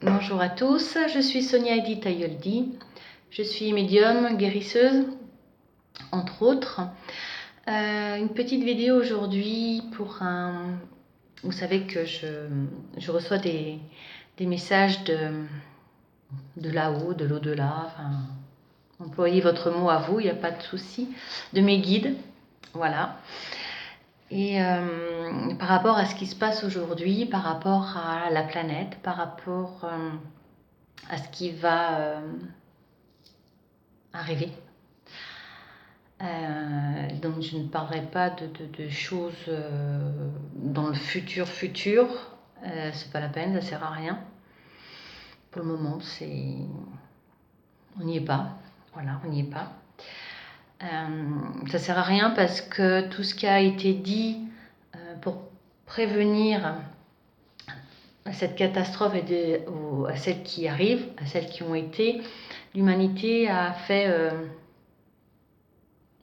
Bonjour à tous, je suis Sonia Edith Ayoldi, je suis médium, guérisseuse, entre autres. Une petite vidéo aujourd'hui pour un... Vous savez que je reçois des messages de là-haut, de l'au-delà, enfin, employez votre mot à vous, il n'y a pas de souci, de mes guides, voilà. Et par rapport à ce qui se passe aujourd'hui, par rapport à la planète, par rapport à ce qui va arriver. Donc je ne parlerai pas de choses dans le futur. C'est pas la peine, ça sert à rien. Pour le moment, on n'y est pas. Voilà, on n'y est pas. Ça sert à rien parce que tout ce qui a été dit pour prévenir cette catastrophe et à celles qui arrivent, à celles qui ont été, l'humanité a fait...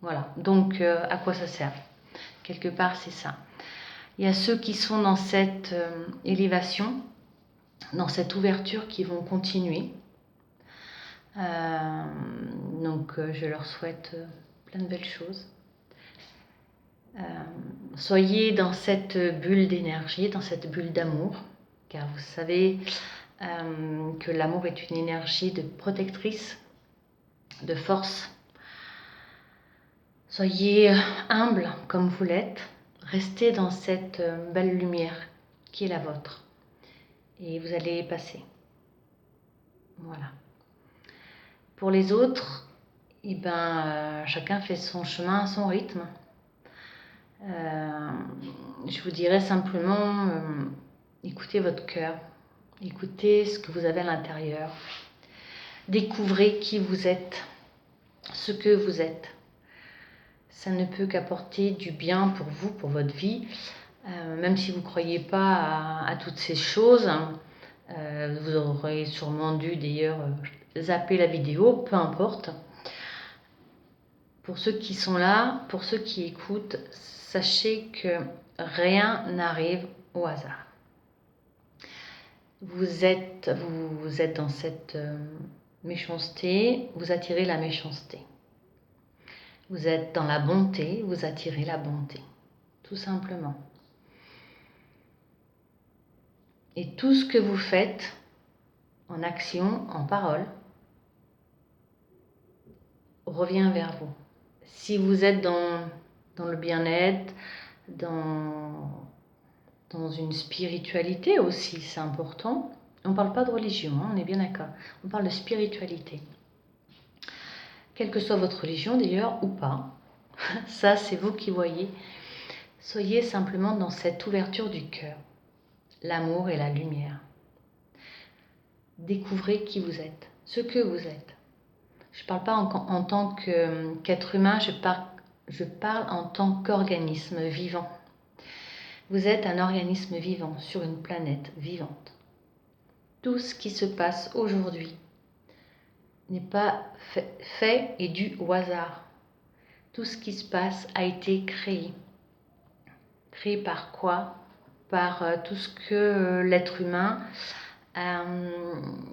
voilà, donc à quoi ça sert? Quelque part, c'est ça. Il y a ceux qui sont dans cette élévation, dans cette ouverture, qui vont continuer. Donc je leur souhaite plein de belles choses. Soyez dans cette bulle d'énergie, dans cette bulle d'amour, car vous savez que l'amour est une énergie de protectrice, de force. Soyez humble comme vous l'êtes, restez dans cette belle lumière qui est la vôtre et vous allez passer. Voilà. Pour les autres, eh ben, chacun fait son chemin à son rythme. Je vous dirais simplement, écoutez votre cœur, écoutez ce que vous avez à l'intérieur, découvrez qui vous êtes, ce que vous êtes. Ça ne peut qu'apporter du bien pour vous, pour votre vie, même si vous ne croyez pas à toutes ces choses. Vous aurez sûrement dû d'ailleurs zapper la vidéo, peu importe. Pour ceux qui sont là, pour ceux qui écoutent, sachez que rien n'arrive au hasard. Vous êtes dans cette méchanceté, vous attirez la méchanceté. Vous êtes dans la bonté, vous attirez la bonté, tout simplement. Et tout ce que vous faites, en action, en parole, revient vers vous. Si vous êtes dans le bien-être, dans une spiritualité aussi, c'est important. On ne parle pas de religion, hein, on est bien d'accord. On parle de spiritualité. Quelle que soit votre religion d'ailleurs, ou pas, ça c'est vous qui voyez. Soyez simplement dans cette ouverture du cœur, l'amour et la lumière. Découvrez qui vous êtes, ce que vous êtes. Je ne parle pas en tant qu'être humain, je parle en tant qu'organisme vivant. Vous êtes un organisme vivant sur une planète vivante. Tout ce qui se passe aujourd'hui n'est pas fait et dû au hasard. Tout ce qui se passe a été créé. Créé par quoi? Par tout ce que l'être humain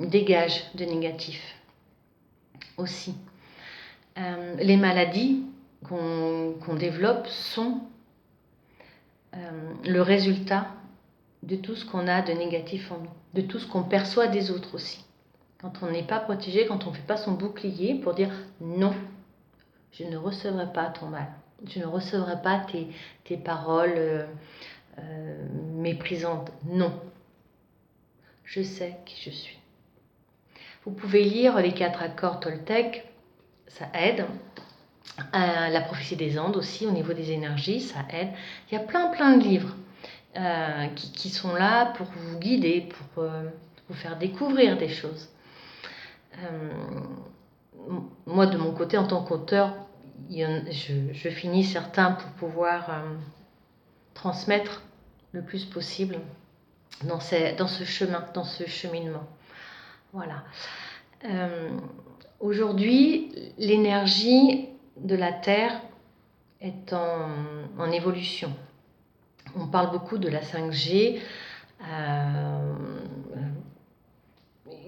dégage de négatif aussi. Les maladies qu'on développe sont le résultat de tout ce qu'on a de négatif en nous, de tout ce qu'on perçoit des autres aussi. Quand on n'est pas protégé, quand on ne fait pas son bouclier pour dire non, je ne recevrai pas ton mal, je ne recevrai pas tes paroles méprisantes. Non, je sais qui je suis. Vous pouvez lire les 4 accords Toltec, ça aide. La prophétie des Andes aussi, au niveau des énergies, ça aide. Il y a plein de livres qui sont là pour vous guider, pour vous faire découvrir des choses. Moi, de mon côté, en tant qu'auteur, je finis certains pour pouvoir transmettre le plus possible dans ce chemin, dans ce cheminement. Voilà. Aujourd'hui, l'énergie de la Terre est en évolution. On parle beaucoup de la 5G.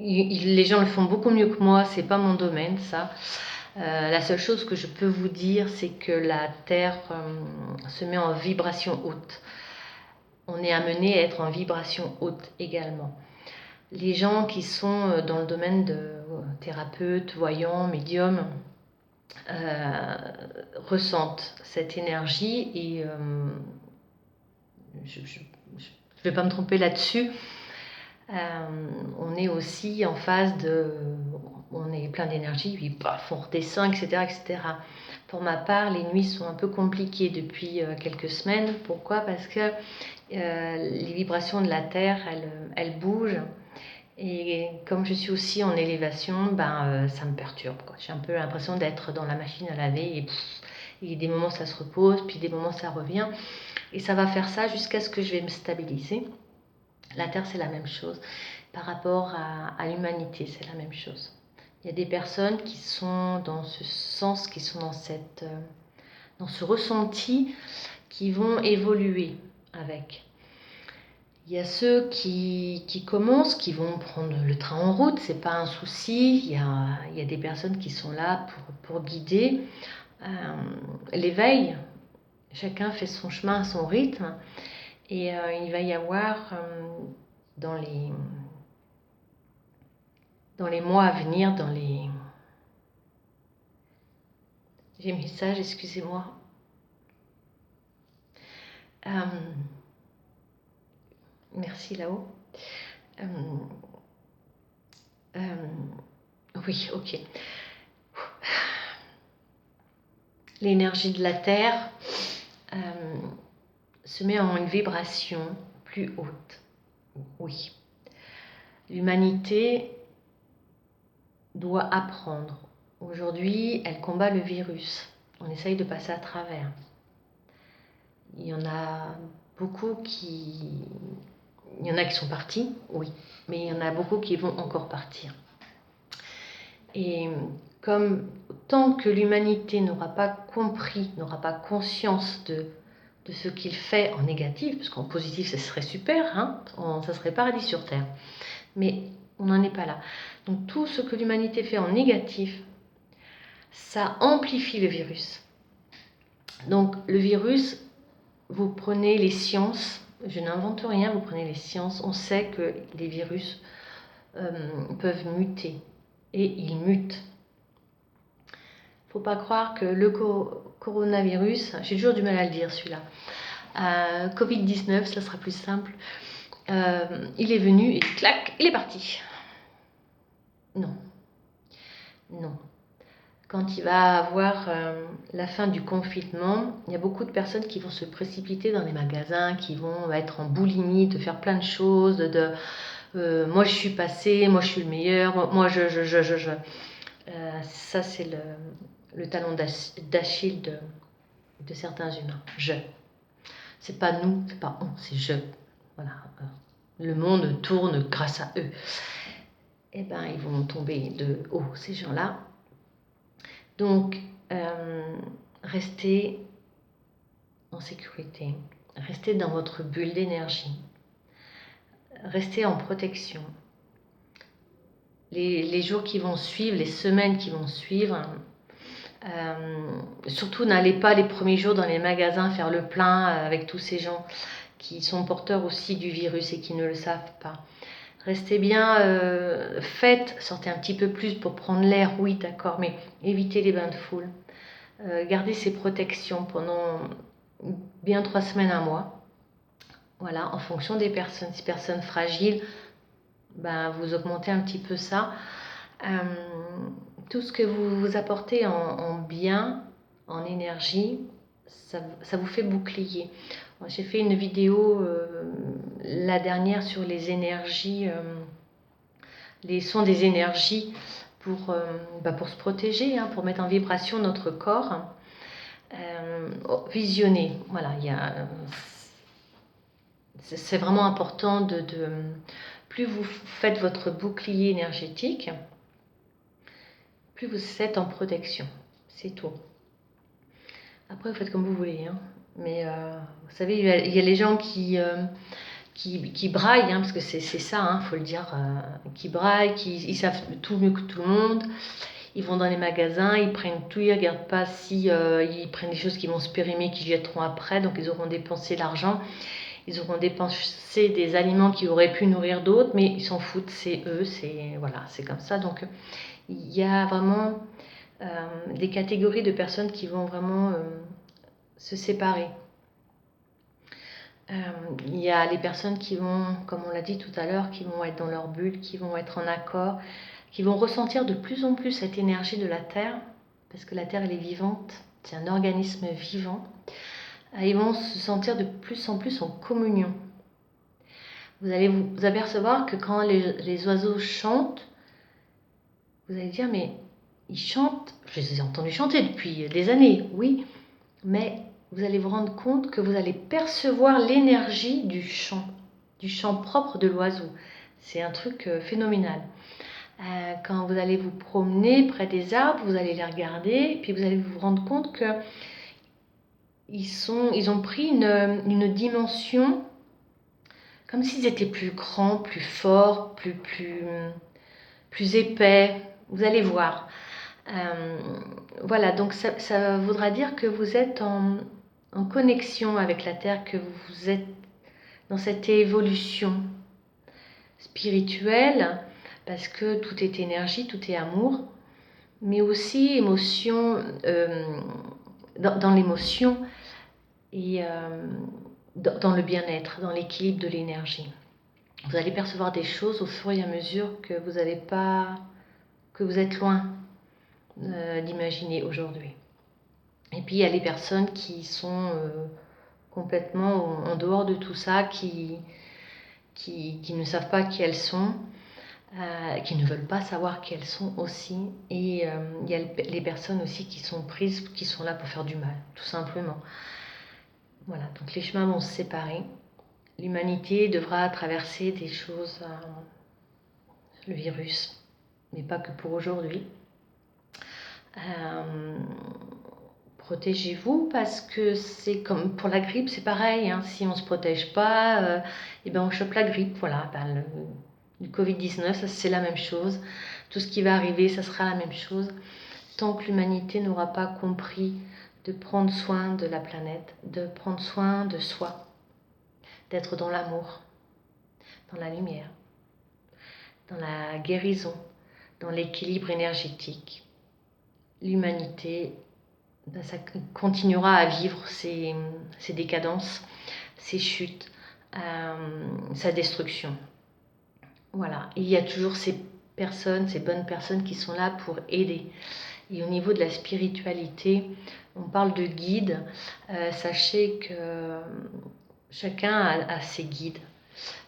les gens le font beaucoup mieux que moi, c'est pas mon domaine ça. La seule chose que je peux vous dire, c'est que la Terre se met en vibration haute. On est amené à être en vibration haute également. Les gens qui sont dans le domaine de thérapeute, voyant, médium, ressentent cette énergie et je ne vais pas me tromper là-dessus. On est aussi en phase de... On est plein d'énergie, puis paf, on redescend, etc., etc. Pour ma part, les nuits sont un peu compliquées depuis quelques semaines. Pourquoi? Parce que les vibrations de la Terre, elles bougent. Et comme je suis aussi en élévation, ça me perturbe. J'ai un peu l'impression d'être dans la machine à laver et des moments ça se repose, puis des moments ça revient. Et ça va faire ça jusqu'à ce que je vais me stabiliser. La Terre, c'est la même chose. Par rapport à l'humanité, c'est la même chose. Il y a des personnes qui sont dans ce sens, qui sont dans ce ressenti, qui vont évoluer avec. Il y a ceux qui commencent, qui vont prendre le train en route, c'est pas un souci. Il y a des personnes qui sont là pour guider. L'éveil, chacun fait son chemin à son rythme. Et il va y avoir dans les mois à venir, J'ai mis ça, excusez-moi. Merci là-haut. Oui, ok. L'énergie de la Terre se met en une vibration plus haute. Oui. L'humanité doit apprendre. Aujourd'hui, elle combat le virus. On essaye de passer à travers. Il y en a beaucoup qui... Il y en a qui sont partis, oui, mais il y en a beaucoup qui vont encore partir. Et comme tant que l'humanité n'aura pas compris, n'aura pas conscience de ce qu'il fait en négatif, parce qu'en positif, ce serait super, hein, ça serait paradis sur Terre. Mais on n'en est pas là. Donc tout ce que l'humanité fait en négatif, ça amplifie le virus. Donc le virus, vous prenez les sciences, je n'invente rien, vous prenez les sciences, on sait que les virus peuvent muter, et ils mutent. Il ne faut pas croire que le coronavirus, j'ai toujours du mal à le dire celui-là, Covid-19, ça sera plus simple, il est venu et clac, il est parti. Non, non. Quand il va avoir la fin du confinement, il y a beaucoup de personnes qui vont se précipiter dans les magasins, qui vont être en boulimie, de faire plein de choses, moi je suis passé, moi je suis le meilleur, moi je. Ça c'est le talon d'Achille de certains humains. Je. C'est pas nous, c'est pas on, c'est je. Voilà. Le monde tourne grâce à eux. Eh bien, ils vont tomber de haut, ces gens-là. Donc, restez en sécurité, restez dans votre bulle d'énergie, restez en protection. Les jours qui vont suivre, les semaines qui vont suivre, surtout n'allez pas les premiers jours dans les magasins faire le plein avec tous ces gens qui sont porteurs aussi du virus et qui ne le savent pas. Restez bien, sortez un petit peu plus pour prendre l'air, oui d'accord, mais évitez les bains de foule. Gardez ces protections pendant bien 3 semaines, 1 mois. Voilà, en fonction des personnes. Si personnes fragiles, vous augmentez un petit peu ça. Tout ce que vous apportez en bien, en énergie, ça vous fait bouclier. J'ai fait une vidéo la dernière sur les énergies, les sons des énergies pour se protéger, hein, pour mettre en vibration notre corps. Visionner, voilà, c'est vraiment important plus vous faites votre bouclier énergétique, plus vous êtes en protection, c'est tout. Après vous faites comme vous voulez, hein. Mais vous savez, il y a les gens qui qui braillent, hein, parce que c'est ça, hein, faut le dire, qui braillent, ils savent tout mieux que tout le monde. Ils vont dans les magasins, ils prennent tout, ils ne regardent pas si ils prennent des choses qui vont se périmer, qu'ils jetteront après, donc ils auront dépensé l'argent, ils auront dépensé des aliments qui auraient pu nourrir d'autres, mais ils s'en foutent, c'est eux, voilà, c'est comme ça. Donc il y a vraiment des catégories de personnes qui vont vraiment se séparer. Il y a les personnes qui vont, comme on l'a dit tout à l'heure, qui vont être dans leur bulle, qui vont être en accord, qui vont ressentir de plus en plus cette énergie de la Terre, parce que la Terre, elle est vivante, c'est un organisme vivant. Ils vont se sentir de plus en plus en communion. Vous allez vous apercevoir que quand les oiseaux chantent, vous allez dire, mais ils chantent, je les ai entendus chanter depuis des années, oui, mais vous allez vous rendre compte que vous allez percevoir l'énergie du chant propre de l'oiseau. C'est un truc phénoménal. Quand vous allez vous promener près des arbres, vous allez les regarder, puis vous allez vous rendre compte que ils ont pris une dimension comme s'ils étaient plus grands, plus forts, plus épais. Vous allez voir. Voilà, donc ça voudra dire que vous êtes en connexion avec la Terre, que vous êtes dans cette évolution spirituelle, parce que tout est énergie, tout est amour, mais aussi émotion, dans l'émotion et dans le bien-être, dans l'équilibre de l'énergie. Vous allez percevoir des choses au fur et à mesure que vous êtes loin d'imaginer aujourd'hui. Et puis il y a les personnes qui sont complètement en dehors de tout ça, qui ne savent pas qui elles sont, qui ne veulent pas savoir qui elles sont aussi. Et il y a les personnes aussi qui sont prises, qui sont là pour faire du mal, tout simplement. Voilà, donc les chemins vont se séparer. L'humanité devra traverser des choses, le virus, mais pas que pour aujourd'hui. Protégez-vous, parce que c'est comme pour la grippe, c'est pareil, hein. Si on ne se protège pas, on chope la grippe. Voilà, le Covid-19, c'est la même chose. Tout ce qui va arriver, ça sera la même chose. Tant que l'humanité n'aura pas compris de prendre soin de la planète, de prendre soin de soi, d'être dans l'amour, dans la lumière, dans la guérison, dans l'équilibre énergétique, l'humanité ça continuera à vivre ses décadences, ses chutes, sa destruction. Voilà. Et il y a toujours ces personnes, ces bonnes personnes qui sont là pour aider. Et au niveau de la spiritualité, on parle de guides. Sachez que chacun a ses guides,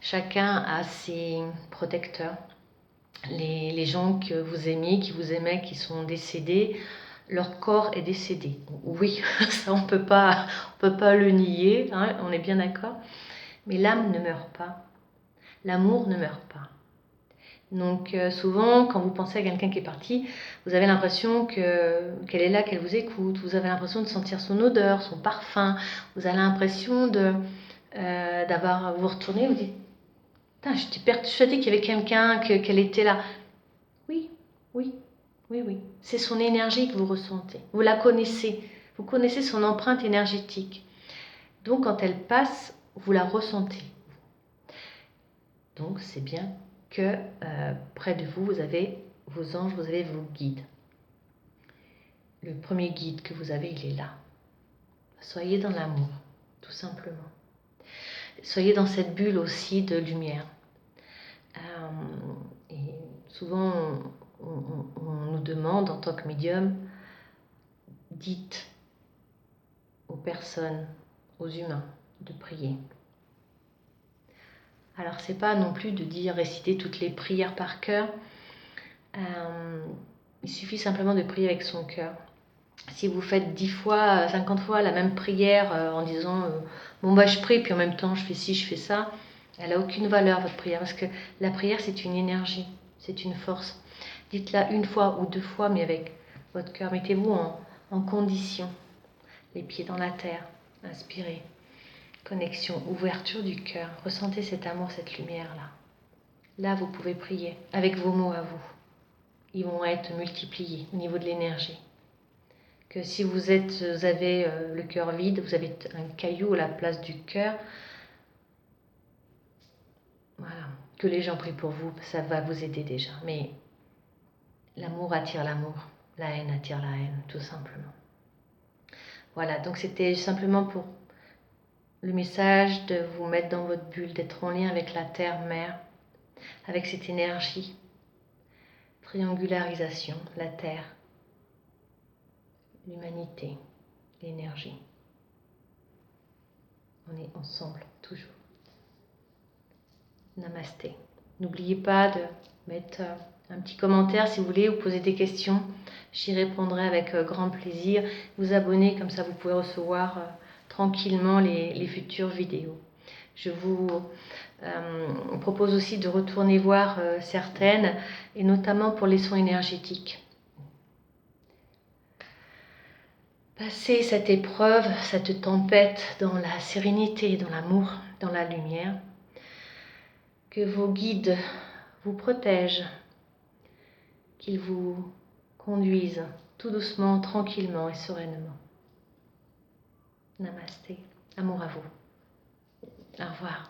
chacun a ses protecteurs. Les gens que vous aimiez, qui vous aimaient, qui sont décédés, leur corps est décédé. Oui, ça on peut pas le nier, hein, on est bien d'accord. Mais l'âme ne meurt pas. L'amour ne meurt pas. Donc souvent, quand vous pensez à quelqu'un qui est parti, vous avez l'impression qu'elle est là, qu'elle vous écoute. Vous avez l'impression de sentir son odeur, son parfum. Vous avez l'impression d'avoir vous retourné, vous dites, j'étais persuadée qu'il y avait quelqu'un, qu'elle était là. Oui, oui. Oui, c'est son énergie que vous ressentez. Vous la connaissez. Vous connaissez son empreinte énergétique. Donc, quand elle passe, vous la ressentez. Donc, c'est bien que près de vous, vous avez vos anges, vous avez vos guides. Le premier guide que vous avez, il est là. Soyez dans l'amour, tout simplement. Soyez dans cette bulle aussi de lumière. Et souvent, on nous demande en tant que médium, dites aux personnes, aux humains, de prier. Alors c'est pas non plus de dire réciter toutes les prières par cœur, il suffit simplement de prier avec son cœur. Si vous faites 10 fois, 50 fois la même prière en disant je prie puis en même temps je fais ci, je fais ça, elle n'a aucune valeur votre prière, parce que la prière c'est une énergie, c'est une force. Dites-la une fois ou 2 fois, mais avec votre cœur. Mettez-vous en condition, les pieds dans la terre, inspirez. connexion, ouverture du cœur. Ressentez cet amour, cette lumière-là. Là, vous pouvez prier avec vos mots à vous. Ils vont être multipliés au niveau de l'énergie. Que si vous avez le cœur vide, vous avez un caillou à la place du cœur, voilà. Que les gens prient pour vous, ça va vous aider déjà. Mais l'amour attire l'amour, la haine attire la haine, tout simplement. Voilà, donc c'était simplement pour le message de vous mettre dans votre bulle, d'être en lien avec la Terre-Mère, avec cette énergie. Triangularisation, la Terre, l'humanité, l'énergie. On est ensemble, toujours. Namasté. N'oubliez pas de mettre un petit commentaire si vous voulez ou poser des questions. J'y répondrai avec grand plaisir. Vous abonner, comme ça vous pouvez recevoir tranquillement les futures vidéos. Je vous propose aussi de retourner voir certaines, et notamment pour les soins énergétiques. Passez cette épreuve, cette tempête dans la sérénité, dans l'amour, dans la lumière. Que vos guides vous protègent, qu'ils vous conduisent tout doucement, tranquillement et sereinement. Namasté. Amour à vous. Au revoir.